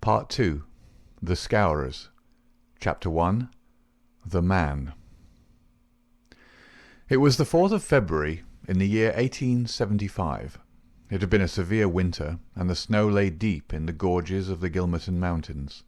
Part 2. The Scowrers. Chapter 1. The Man. It was the 4th of February in the year 1875. It had been a severe winter, and the snow lay deep in the gorges of the Gilmerton Mountains.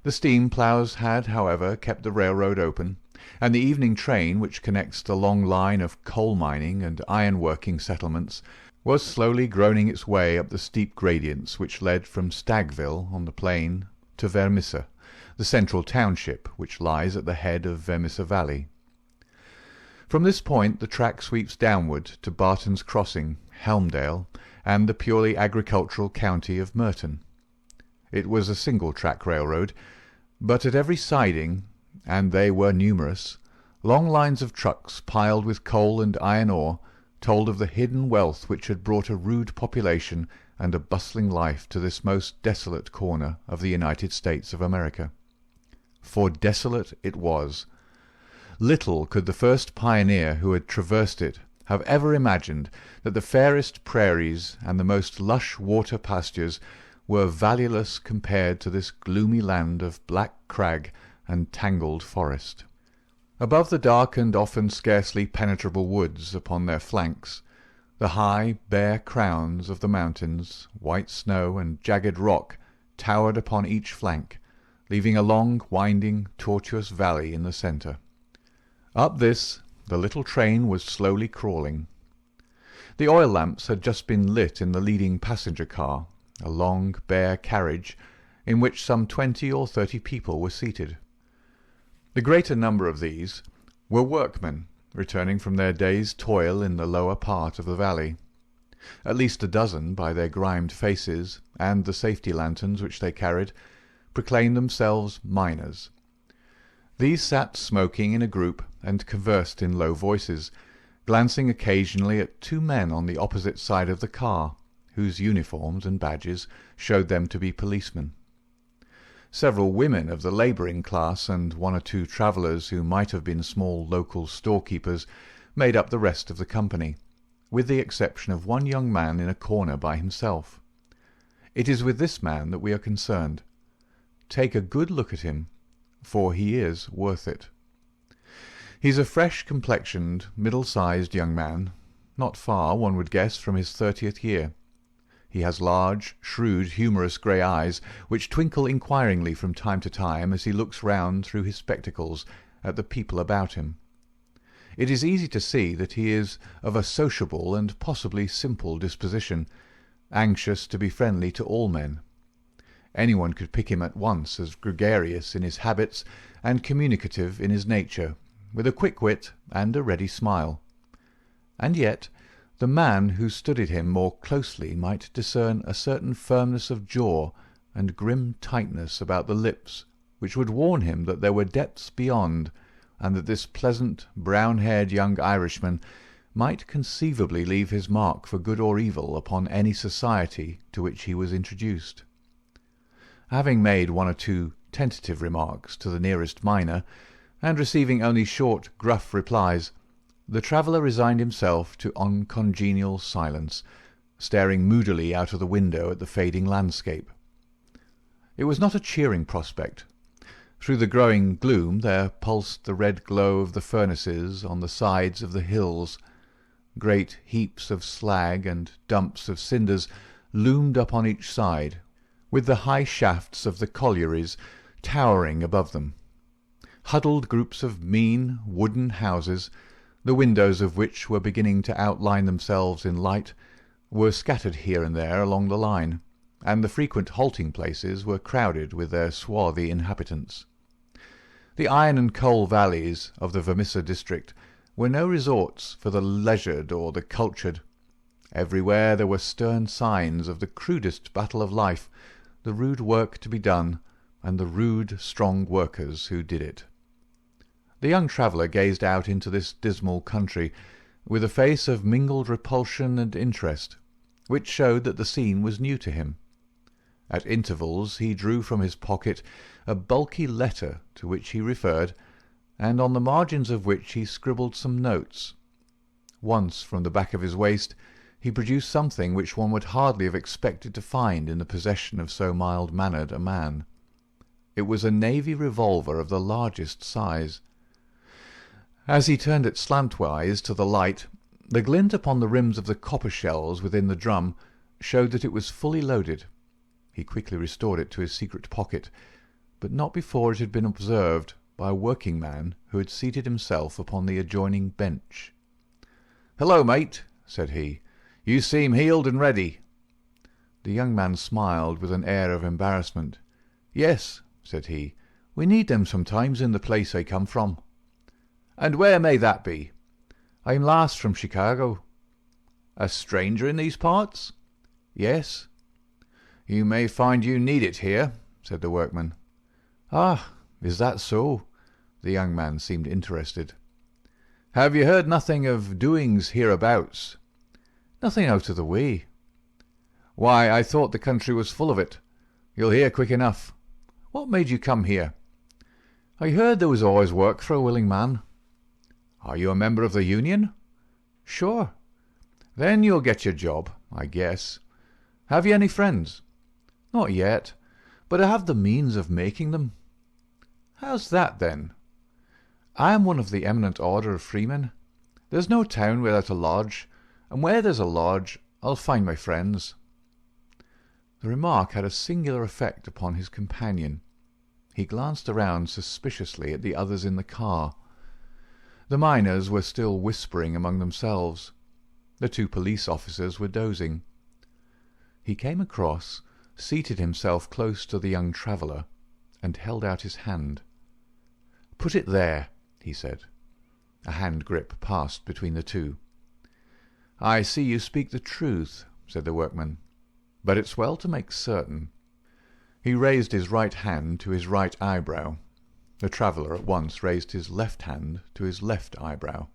The steam ploughs had, however, kept the railroad open, and the evening train, which connects the long line of coal-mining and iron-working settlements, was slowly groaning its way up the steep gradients which led from Stagville on the plain to Vermissa, the central township which lies at the head of Vermissa Valley. From this point the track sweeps downward to Barton's Crossing, Helmdale, and the purely agricultural county of Merton. It was a single-track railroad, but at every siding, and they were numerous, long lines of trucks piled with coal and iron ore told of the hidden wealth which had brought a rude population and a bustling life to this most desolate corner of the United States of America. For desolate it was. Little could the first pioneer who had traversed it have ever imagined that the fairest prairies and the most lush water pastures were valueless compared to this gloomy land of black crag and tangled forest. Above the dark and often scarcely penetrable woods upon their flanks, the high, bare crowns of the mountains, white snow and jagged rock, towered upon each flank, leaving a long, winding, tortuous valley in the centre. Up this the little train was slowly crawling. The oil lamps had just been lit in the leading passenger car, a long, bare carriage, in which some 20 or 30 people were seated. The greater number of these were workmen returning from their day's toil in the lower part of the valley. At least a dozen, by their grimed faces and the safety lanterns which they carried, proclaimed themselves miners. These sat smoking in a group and conversed in low voices, glancing occasionally at 2 men on the opposite side of the car, whose uniforms and badges showed them to be policemen. Several women of the labouring class and 1 or 2 travellers who might have been small local storekeepers made up the rest of the company, with the exception of 1 young man in a corner by himself. It is with this man that we are concerned. Take a good look at him, for he is worth it. He's a fresh-complexioned, middle-sized young man, not far, one would guess, from his 30th year. He has large, shrewd, humorous grey eyes, which twinkle inquiringly from time to time as he looks round through his spectacles at the people about him. It is easy to see that he is of a sociable and possibly simple disposition, anxious to be friendly to all men. Anyone could pick him at once as gregarious in his habits and communicative in his nature, with a quick wit and a ready smile. And yet the man who studied him more closely might discern a certain firmness of jaw and grim tightness about the lips which would warn him that there were depths beyond, and that this pleasant, brown-haired young Irishman might conceivably leave his mark for good or evil upon any society to which he was introduced. Having made 1 or 2 tentative remarks to the nearest miner, and receiving only short, gruff replies, the traveller resigned himself to uncongenial silence, staring moodily out of the window at the fading landscape. It was not a cheering prospect. Through the growing gloom there pulsed the red glow of the furnaces on the sides of the hills. Great heaps of slag and dumps of cinders loomed up on each side, with the high shafts of the collieries towering above them. Huddled groups of mean wooden houses, the windows of which were beginning to outline themselves in light, were scattered here and there along the line, and the frequent halting places were crowded with their swarthy inhabitants. The iron and coal valleys of the Vermissa district were no resorts for the leisured or the cultured. Everywhere there were stern signs of the crudest battle of life, the rude work to be done, and the rude, strong workers who did it. The young traveller gazed out into this dismal country with a face of mingled repulsion and interest, which showed that the scene was new to him. At intervals he drew from his pocket a bulky letter to which he referred, and on the margins of which he scribbled some notes. Once, from the back of his waist, he produced something which one would hardly have expected to find in the possession of so mild-mannered a man. It was a navy revolver of the largest size. As he turned it slantwise to the light, the glint upon the rims of the copper shells within the drum showed that it was fully loaded. He quickly restored it to his secret pocket, but not before it had been observed by a working man who had seated himself upon the adjoining bench. "Hello, mate," said he. "You seem heeled and ready." The young man smiled with an air of embarrassment. "Yes," said he, "we need them sometimes in the place I come from." "And where may that be?" "I'm last from Chicago." "A stranger in these parts?" "Yes." "You may find you need it here," said the workman. "Ah, is that so?" The young man seemed interested. "Have you heard nothing of doings hereabouts?" "Nothing out of the way." "Why, I thought the country was full of it. You'll hear quick enough. What made you come here?" "I heard there was always work for a willing man." "Are you a member of the union?" "Sure." "Then you'll get your job, I guess. Have you any friends?" "Not yet, but I have the means of making them." "How's that, then?" "I am one of the eminent order of freemen. There's no town without a lodge, and where there's a lodge I'll find my friends." The remark had a singular effect upon his companion. He glanced around suspiciously at the others in the car. The miners were still whispering among themselves. The two police officers were dozing. He came across, seated himself close to the young traveller, and held out his hand. "Put it there," he said. A hand grip passed between the two. "I see you speak the truth," said the workman, "but it's well to make certain." He raised his right hand to his right eyebrow. The traveller at once raised his left hand to his left eyebrow.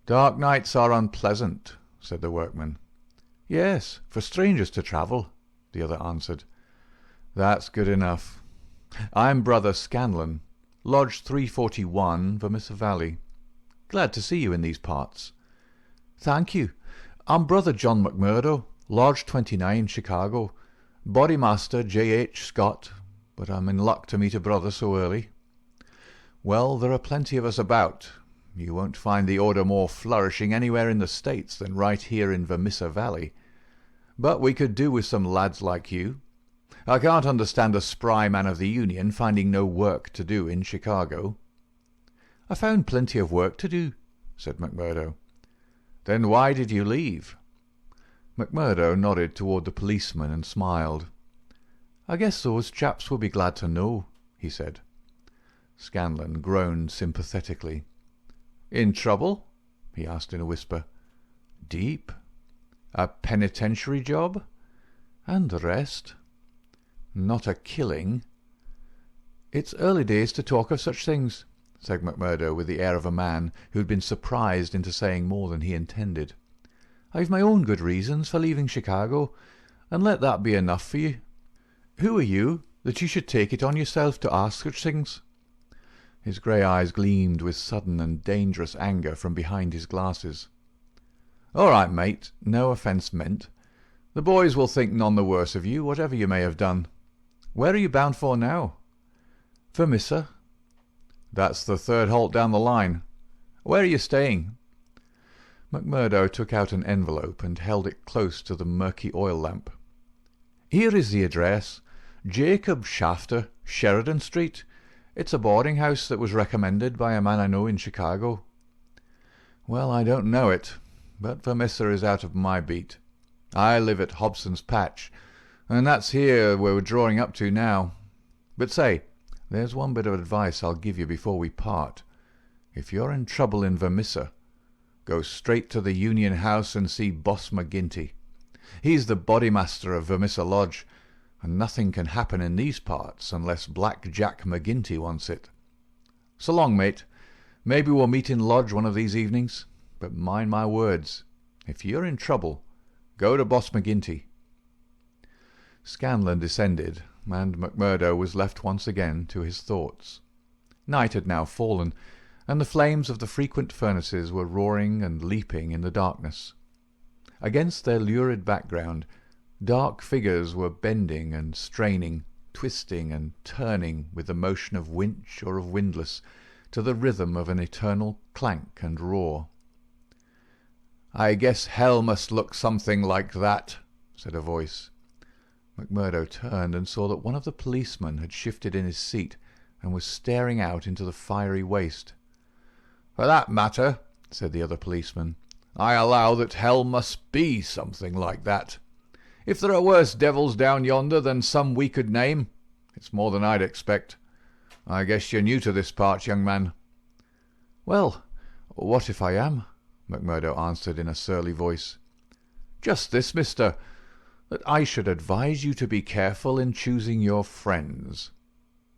"Dark nights are unpleasant," said the workman. "Yes, for strangers to travel," the other answered. "That's good enough. I'm Brother Scanlon, Lodge 341, Vermissa Valley. Glad to see you in these parts." "Thank you. I'm Brother John McMurdo, Lodge 29, Chicago. Bodymaster J. H. Scott, but I'm in luck to meet a brother so early." "Well, there are plenty of us about. You won't find the order more flourishing anywhere in the States than right here in Vermissa Valley. But we could do with some lads like you. I can't understand a spry man of the Union finding no work to do in Chicago." "I found plenty of work to do," said McMurdo. "Then why did you leave?" McMurdo nodded toward the policeman and smiled. "I guess those chaps will be glad to know," he said. Scanlon groaned sympathetically. "In trouble?" he asked in a whisper. "Deep." "A penitentiary job?" "And the rest." "Not a killing?" "It's early days to talk of such things," said McMurdo with the air of a man who had been surprised into saying more than he intended. "I've my own good reasons for leaving Chicago, and let that be enough for you. Who are you, that you should take it on yourself to ask such things?" His grey eyes gleamed with sudden and dangerous anger from behind his glasses. "All right, mate, no offence meant. The boys will think none the worse of you, whatever you may have done. Where are you bound for now?" "Vermissa." "That's the third halt down the line. Where are you staying?" McMurdo took out an envelope and held it close to the murky oil lamp. "Here is the address. Jacob Shafter, Sheridan Street. It's a boarding house that was recommended by a man I know in Chicago." "Well, I don't know it, but Vermissa is out of my beat. I live at Hobson's Patch, and that's here where we're drawing up to now. But say, there's one bit of advice I'll give you before we part. If you're in trouble in Vermissa, go straight to the Union House and see Boss McGinty. He's the bodymaster of Vermissa Lodge, and nothing can happen in these parts unless Black Jack McGinty wants it. So long, mate. Maybe we'll meet in Lodge one of these evenings, but mind my words, if you're in trouble, go to Boss McGinty." Scanlon descended, and McMurdo was left once again to his thoughts. Night had now fallen, and the flames of the frequent furnaces were roaring and leaping in the darkness. Against their lurid background, dark figures were bending and straining, twisting and turning with the motion of winch or of windlass, to the rhythm of an eternal clank and roar. "I guess hell must look something like that," said a voice. McMurdo turned and saw that one of the policemen had shifted in his seat and was staring out into the fiery waste. "For that matter," said the other policeman, "I allow that hell must be something like that. If there are worse devils down yonder than some we could name, it's more than I'd expect. I guess you're new to this part, young man." "Well, what if I am?" McMurdo answered in a surly voice. "Just this, mister, that I should advise you to be careful in choosing your friends.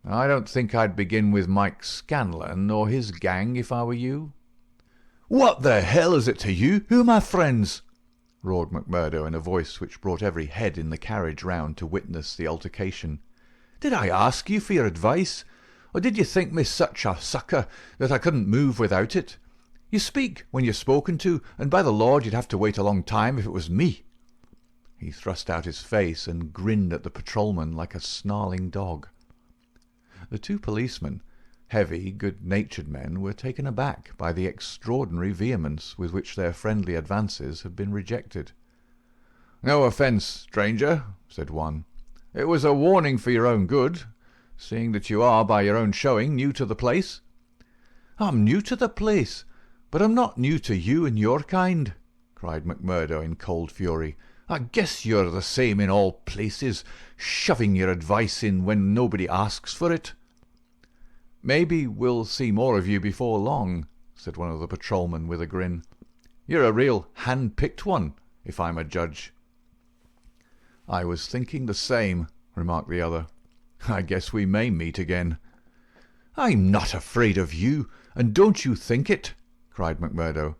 I don't think I'd begin with Mike Scanlon or his gang if I were you." "What the hell is it to you? Who are my friends?" roared McMurdo in a voice which brought every head in the carriage round to witness the altercation. "Did I ask you for your advice, or did you think me such a sucker that I couldn't move without it? You speak when you're spoken to, and by the Lord you'd have to wait a long time if it was me." He thrust out his face and grinned at the patrolman like a snarling dog. The two policemen, heavy, good-natured men, were taken aback by the extraordinary vehemence with which their friendly advances had been rejected. "No offence, stranger," said one. "It was a warning for your own good, seeing that you are, by your own showing, new to the place." "I'm new to the place, but I'm not new to you and your kind," cried McMurdo in cold fury. "I guess you're the same in all places, shoving your advice in when nobody asks for it." "Maybe we'll see more of you before long," said one of the patrolmen with a grin. "You're a real hand-picked one, if I'm a judge." "I was thinking the same," remarked the other. "I guess we may meet again." "I'm not afraid of you, and don't you think it," cried McMurdo.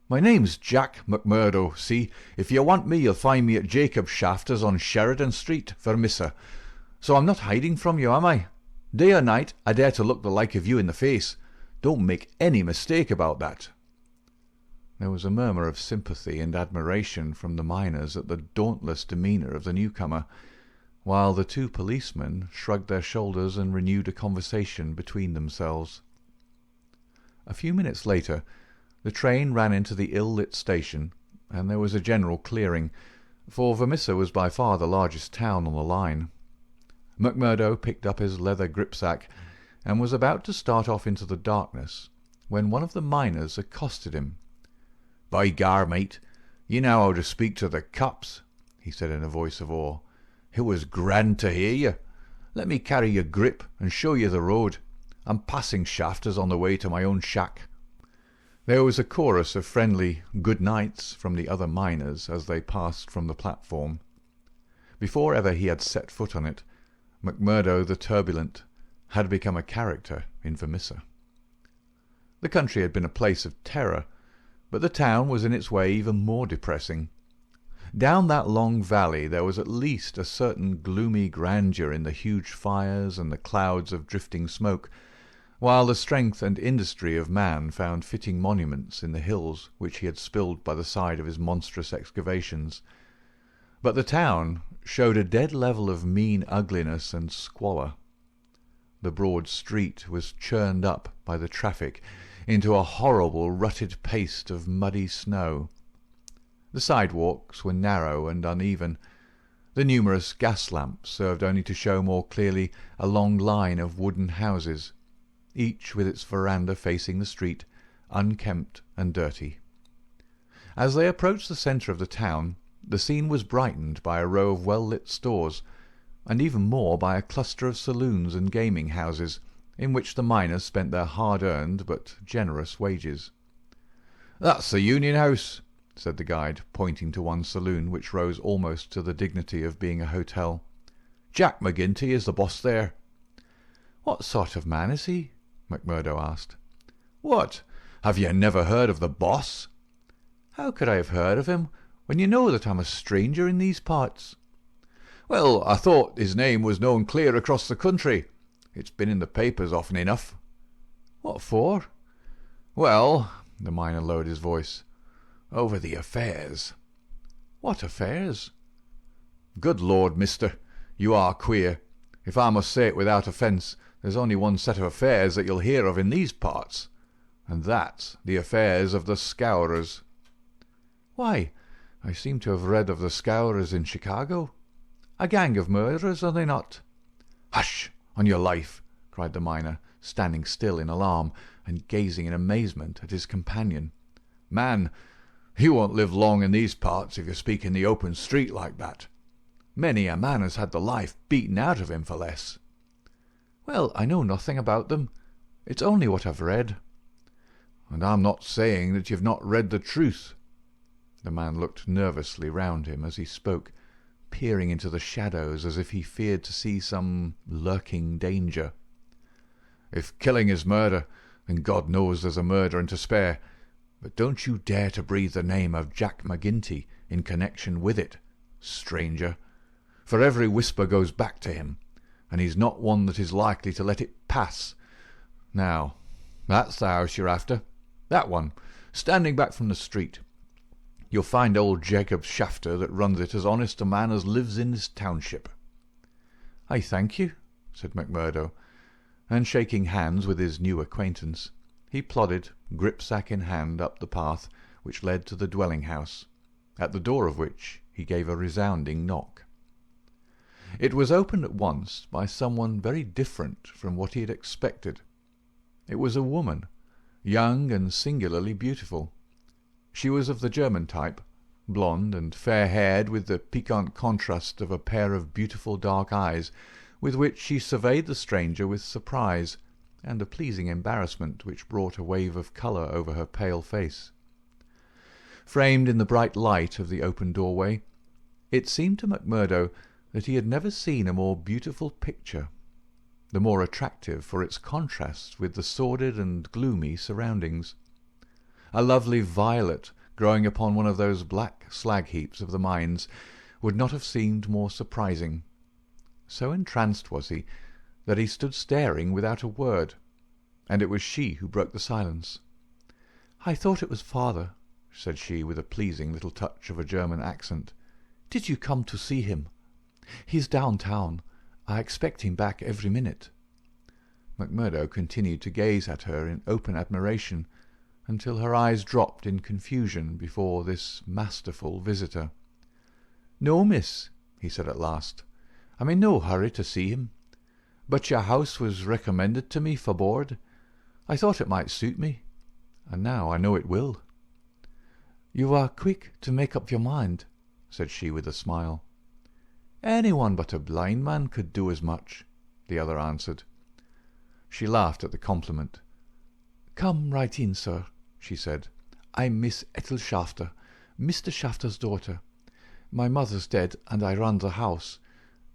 "My name's Jack McMurdo, see? If you want me, you'll find me at Jacob's Shafters on Sheridan Street, Vermissa. So I'm not hiding from you, am I? Day or night, I dare to look the like of you in the face. Don't make any mistake about that." There was a murmur of sympathy and admiration from the miners at the dauntless demeanour of the newcomer, while the two policemen shrugged their shoulders and renewed a conversation between themselves. A few minutes later, the train ran into the ill-lit station, and there was a general clearing, for Vermissa was by far the largest town on the line. McMurdo picked up his leather gripsack and was about to start off into the darkness when one of the miners accosted him. "By gar, mate, you know how to speak to the cops," he said in a voice of awe. "It was grand to hear you. Let me carry your grip and show you the road. I'm passing Shafters on the way to my own shack." There was a chorus of friendly good nights from the other miners as they passed from the platform. Before ever he had set foot on it, McMurdo the turbulent had become a character in Vermissa. The country had been a place of terror, but the town was in its way even more depressing. Down that long valley there was at least a certain gloomy grandeur in the huge fires and the clouds of drifting smoke, while the strength and industry of man found fitting monuments in the hills which he had spilled by the side of his monstrous excavations. But the town showed a dead level of mean ugliness and squalor. The broad street was churned up by the traffic into a horrible rutted paste of muddy snow. The sidewalks were narrow and uneven. The numerous gas lamps served only to show more clearly a long line of wooden houses, each with its veranda facing the street, unkempt and dirty. As they approached the centre of the town, the scene was brightened by a row of well-lit stores, and even more by a cluster of saloons and gaming houses, in which the miners spent their hard-earned but generous wages. "That's the Union House," said the guide, pointing to one saloon which rose almost to the dignity of being a hotel. "Jack McGinty is the boss there." "What sort of man is he?" McMurdo asked. "What? Have you never heard of the boss?" "How could I have heard of him, when you know that I'm a stranger in these parts?" "Well, I thought his name was known clear across the country. It's been in the papers often enough." "What for?" "Well," the miner lowered his voice, "over the affairs." "What affairs?" "Good Lord, mister, you are queer. If I must say it without offence, there's only one set of affairs that you'll hear of in these parts, and that's the affairs of the Scowrers." "Why, I seem to have read of the Scowrers in Chicago. A gang of murderers, are they not?" "Hush, on your life!" cried the miner, standing still in alarm and gazing in amazement at his companion. "Man, you won't live long in these parts if you speak in the open street like that. Many a man has had the life beaten out of him for less." "Well, I know nothing about them. It's only what I've read." "And I'm not saying that you've not read the truth." The man looked nervously round him as he spoke, peering into the shadows as if he feared to see some lurking danger. "If killing is murder, then God knows there's a murder and to spare. But don't you dare to breathe the name of Jack McGinty in connection with it, stranger, for every whisper goes back to him, and he's not one that is likely to let it pass. Now, that's the house you're after, that one, standing back from the street. You'll find old Jacob Shafter that runs it as honest a man as lives in this township." "I thank you," said McMurdo, and shaking hands with his new acquaintance, he plodded, gripsack in hand, up the path which led to the dwelling-house, at the door of which he gave a resounding knock. It was opened at once by someone very different from what he had expected. It was a woman, young and singularly beautiful. She was of the German type, blonde and fair-haired, with the piquant contrast of a pair of beautiful dark eyes, with which she surveyed the stranger with surprise and a pleasing embarrassment which brought a wave of colour over her pale face. Framed in the bright light of the open doorway, it seemed to McMurdo that he had never seen a more beautiful picture, the more attractive for its contrast with the sordid and gloomy surroundings. A lovely violet growing upon one of those black slag-heaps of the mines would not have seemed more surprising. So entranced was he that he stood staring without a word, and it was she who broke the silence. "I thought it was father," said she, with a pleasing little touch of a German accent. "Did you come to see him? He's downtown. I expect him back every minute." McMurdo continued to gaze at her in open admiration until her eyes dropped in confusion before this masterful visitor. "No, miss," he said at last. "I'm in no hurry to see him. But your house was recommended to me for board. I thought it might suit me, and now I know it will." "You are quick to make up your mind," said she with a smile. "Anyone but a blind man could do as much," the other answered. She laughed at the compliment. "Come right in, sir," she said. "I'm Miss Ethel Shafter, Mr. Shafter's daughter. My mother's dead, and I run the house.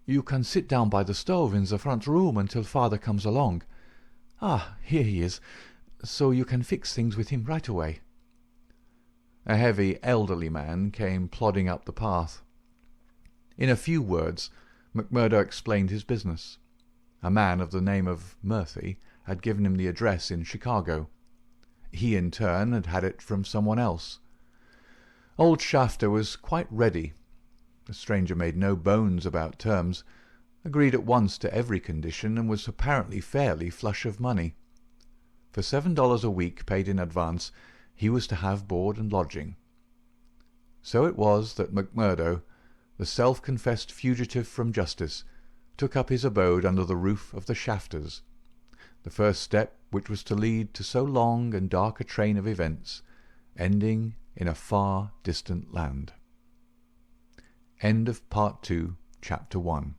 You can sit down by the stove in the front room until father comes along. Ah, here he is, so you can fix things with him right away." A heavy, elderly man came plodding up the path. In a few words, McMurdo explained his business. A man of the name of Murphy had given him the address in Chicago. He, in turn, had had it from someone else. Old Shafter was quite ready. The stranger made no bones about terms, agreed at once to every condition, and was apparently fairly flush of money. For $7 a week paid in advance, he was to have board and lodging. So it was that McMurdo, the self-confessed fugitive from justice, took up his abode under the roof of the Shafters, the first step which was to lead to so long and dark a train of events, ending in a far distant land. End of Part 2, Chapter 1.